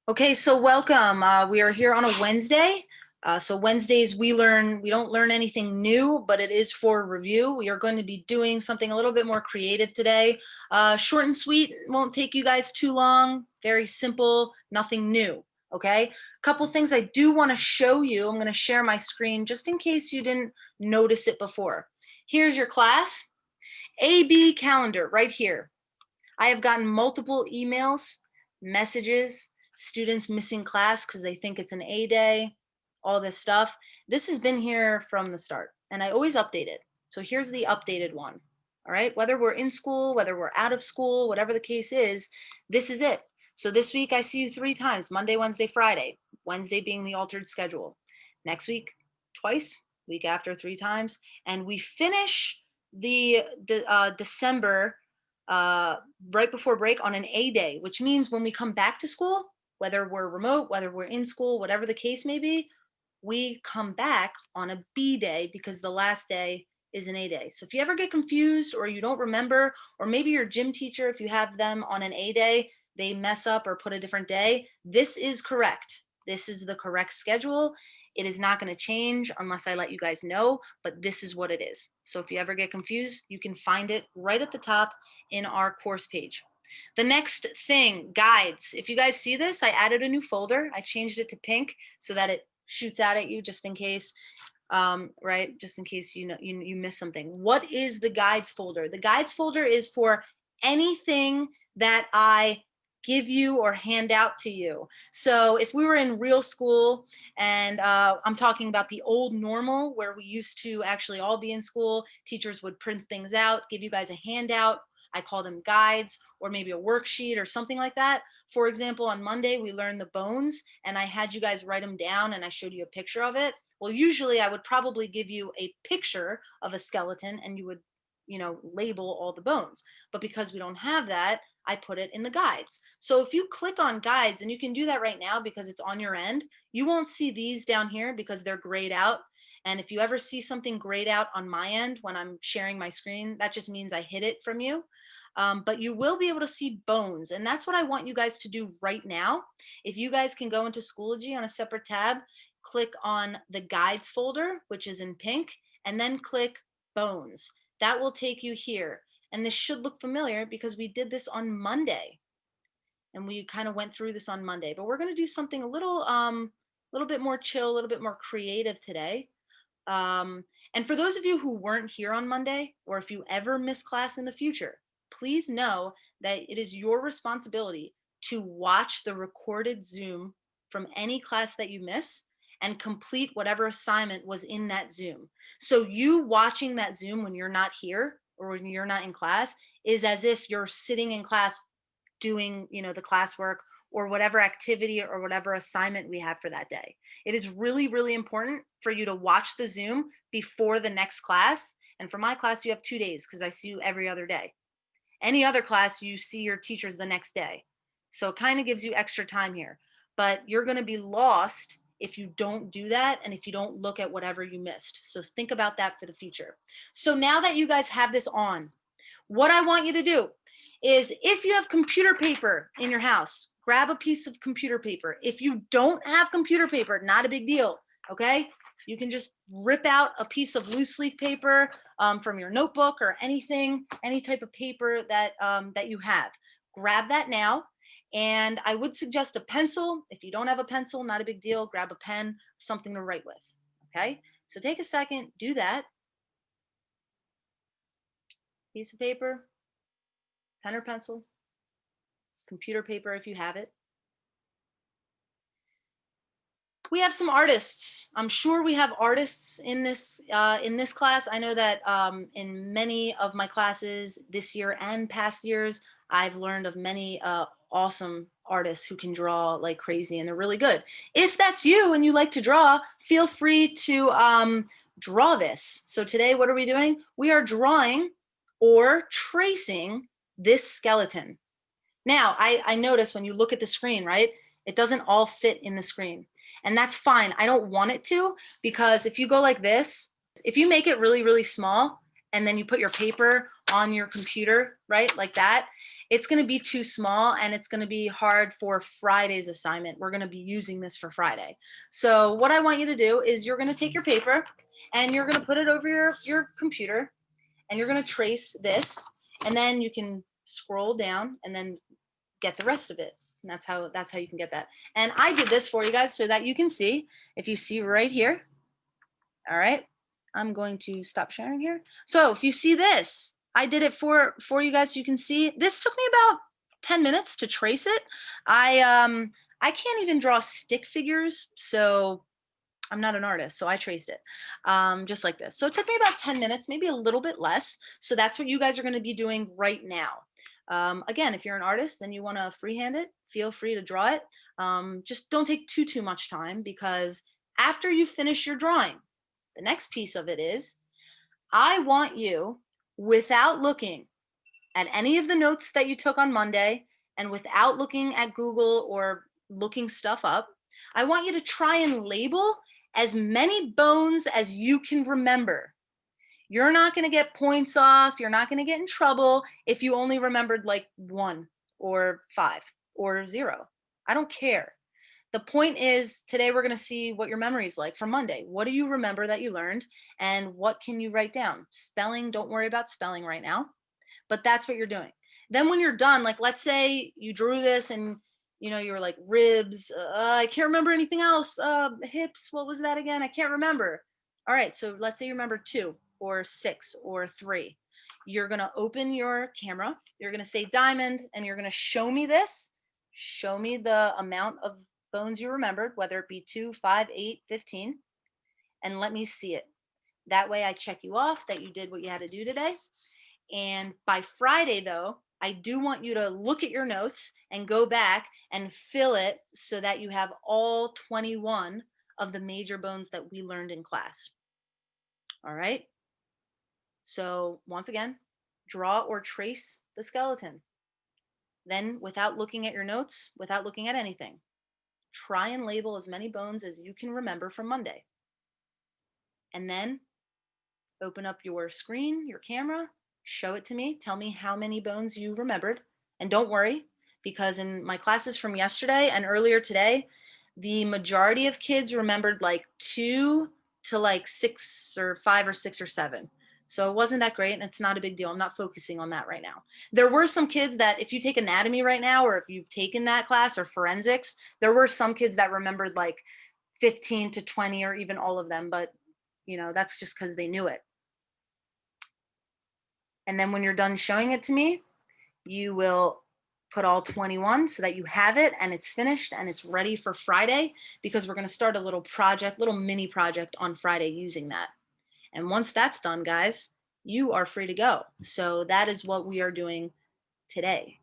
Okay, so welcome. We are here on a Wednesday. So Wednesdays we don't learn anything new, but it is for review. We are going to be doing something a little bit more creative today. Short and sweet, won't take you guys too long. Very simple, nothing new. Okay, a couple things I do want to show you. I'm going to share my screen just in case you didn't notice it before. Here's your class. AB calendar right here. I have gotten multiple emails, messages, students missing class because they think it's an A day, all this stuff. This has been here from the start and I always update it. So here's the updated one. All right, whether we're in school, whether we're out of school, whatever the case is, this is it. So this week I see you 3 times, Monday, Wednesday, Friday, Wednesday being the altered schedule. Next week, twice, week after 3 times. And we finish the December right before break on an A day, which means when we come back to school, whether we're remote, whether we're in school, whatever the case may be, we come back on a B day because the last day is an A day. So if you ever get confused or you don't remember, or maybe your gym teacher, if you have them on an A day, they mess up or put a different day, this is correct. This is the correct schedule. It is not going to change unless I let you guys know, but this is what it is. So if you ever get confused, you can find it right at the top in our course page. The next thing, guides. If you guys see this, I added a new folder. I changed it to pink so that it shoots out at you just in case, right? Just in case you miss something. What is the guides folder? The guides folder is for anything that I give you or hand out to you. So if we were in real school, and I'm talking about the old normal where we used to actually all be in school, teachers would print things out, give you guys a handout. I call them guides, or maybe a worksheet or something like that. For example, on Monday, we learned the bones and I had you guys write them down and I showed you a picture of it. Well, usually I would probably give you a picture of a skeleton and you would, label all the bones. But because we don't have that, I put it in the guides. So if you click on guides, and you can do that right now because it's on your end, you won't see these down here because they're grayed out. And if you ever see something grayed out on my end when I'm sharing my screen, that just means I hid it from you. But you will be able to see bones. And that's what I want you guys to do right now. If you guys can go into Schoology on a separate tab, click on the guides folder, which is in pink, and then click bones. That will take you here. And this should look familiar because we did this on Monday. And we kind of went through this on Monday, but we're going to do something a little bit more chill, a little bit more creative today. And for those of you who weren't here on Monday, or if you ever miss class in the future, please know that it is your responsibility to watch the recorded Zoom from any class that you miss and complete whatever assignment was in that Zoom. So you watching that Zoom when you're not here or when you're not in class is as if you're sitting in class doing, the classwork or whatever activity or whatever assignment we have for that day. It is really, really important for you to watch the Zoom before the next class. And for my class, you have 2 days because I see you every other day. Any other class, you see your teachers the next day. So it kind of gives you extra time here. But you're going to be lost if you don't do that and if you don't look at whatever you missed. So think about that for the future. So now that you guys have this on, what I want you to do is, if you have computer paper in your house, grab a piece of computer paper. If you don't have computer paper, not a big deal, okay? You can just rip out a piece of loose leaf paper from your notebook or anything, any type of paper that you have. Grab that now. And I would suggest a pencil. If you don't have a pencil, not a big deal. Grab a pen, something to write with, okay? So take a second, do that. Piece of paper, pen or pencil, computer paper if you have it. We have some artists. I'm sure we have artists in this class. I know that in many of my classes this year and past years, I've learned of many awesome artists who can draw like crazy and they're really good. If that's you and you like to draw, feel free to draw this. So today, what are we doing? We are drawing or tracing this skeleton. Now, I notice when you look at the screen, right, it doesn't all fit in the screen. And that's fine. I don't want it to, because if you go like this, if you make it really, really small, and then you put your paper on your computer, right, like that, it's going to be too small and it's going to be hard for Friday's assignment. We're going to be using this for Friday. So what I want you to do is you're going to take your paper and you're going to put it over your computer and you're going to trace this, and then you can scroll down and then get the rest of it. And that's how you can get that. And I did this for you guys so that you can see. If you see right here, all right, I'm going to stop sharing here. So if you see this, I did it for you guys so you can see. This took me about 10 minutes to trace it. I can't even draw stick figures, so I'm not an artist, so I traced it just like this. So it took me about 10 minutes, maybe a little bit less. So that's what you guys are going to be doing right now. Again, if you're an artist and you want to freehand it, feel free to draw it. Just don't take too much time, because after you finish your drawing, the next piece of it is I want you, without looking at any of the notes that you took on Monday and without looking at Google or looking stuff up, I want you to try and label as many bones as you can remember. You're not going to get points off. You're not going to get in trouble if you only remembered like 1 or 5 or 0. I don't care. The point is, today we're going to see what your memory is like for Monday. What do you remember that you learned, and what can you write down? Spelling, don't worry about spelling right now, but that's what you're doing. Then when you're done, like let's say you drew this and you were like ribs, I can't remember anything else, hips, what was that again? I can't remember. All right, so let's say you remember 2 or 6 or 3. You're going to open your camera, you're going to say diamond, and you're going to show me this. Show me the amount of bones you remembered, whether it be 2, 5, 8, 15, and let me see it. That way I check you off that you did what you had to do today. And by Friday, though, I do want you to look at your notes and go back and fill it so that you have all 21 of the major bones that we learned in class. All right. So once again, draw or trace the skeleton. Then, without looking at your notes, without looking at anything, try and label as many bones as you can remember from Monday. And then open up your screen, your camera, show it to me. Tell me how many bones you remembered. And don't worry, because in my classes from yesterday and earlier today, the majority of kids remembered like 2 to like 6 or 5 or 6 or 7. So it wasn't that great, and it's not a big deal. I'm not focusing on that right now. There were some kids that, if you take anatomy right now, or if you've taken that class, or forensics, there were some kids that remembered like 15 to 20 or even all of them, but that's just because they knew it. And then when you're done showing it to me, you will put all 21 so that you have it and it's finished and it's ready for Friday, because we're going to start a little mini project on Friday using that. And once that's done, guys, you are free to go. So that is what we are doing today.